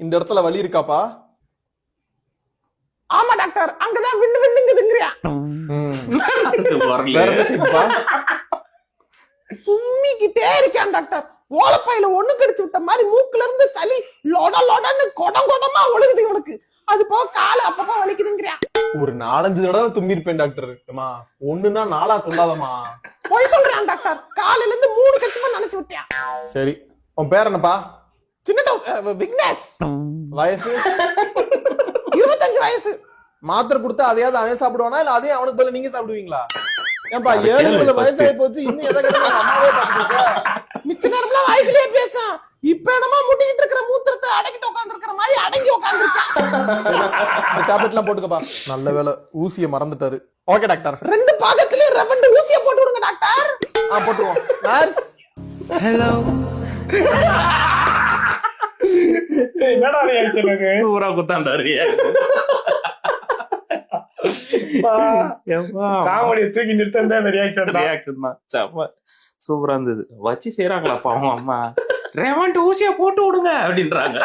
இந்த இடத்துல வலி இருக்காப்பா? ஆமா டாக்டர், அங்கதான் விண்ணு விண்ணுங்குதுங்கறியா. வேற என்ன செய்யுதுப்பா? தும்மிக்கிட்டே இருக்கான் டாக்டர். ஓலப்பையில ஒண்ணு கடிச்சு விட்ட மாதிரி மூக்குல இருந்து சளி லொட லொடன்னு கொடம் கொடமா ஒழுகுது இவனுக்கு. அது போக காலு அப்பப்போ வலிக்குதுங்கறியா. ஒரு 4-5 தடவை தும்பிருப்பேன் டாக்டர். அம்மா ஒண்ணுன்னா 4 சொல்லாதம்மா. போய் சொல்றான் டாக்டர். காலையில இருந்து 3 கட்டுமா நினைச்சு விட்டியா. சரி, உன் பேர் என்னப்பா? சின்ன விக்னேஷ். வயசு? 25 வயசு. மாத்திரை கொடுத்தா அதையாவது அவன் சாப்பிடுவானா இல்ல அதையும் அவனுக்கு பதிலா நீங்க சாப்பிடுவீங்களா? ஏன்பா 7 வயசாகி போச்சு, இன்னும் எதை கேட்டாலும் அம்மாவே பாத்துட்டு மிச்ச நேரம்லாம் வாய்க்கிலேயே பேசான். இப்ப என்னமா முட்டிக்கிட்டு இருக்கிற மூத்திரத்தை அடக்கிட்டு உட்கார்ந்து இருக்கிற மாதிரி அடங்கி உட்கார்ந்துருக்கான். டேப்லெட் எல்லாம் போட்டுக்கப்பா. நல்ல வேலை, ஊசிய மறந்துட்டாரு. Okay doctor. 2 பாகத்திலயும் 2 ஊசியை போட்டு விடுங்க டாக்டர். போட்டுருவோம். நர்ஸ். ஹலோ. என்னடா ரியாக்ஷன் இது? சூரா குத்தாண்டாரு. காமெடியை தூக்கி நிறுத்தம் அந்த ரியாக்ஷன் தான். சூப்பரா இருந்தது. வச்சு செய்யறாங்களா பாவம் அம்மா. ரேவண்ட் ஊசியா போட்டு விடுங்க அப்படின்றாங்க.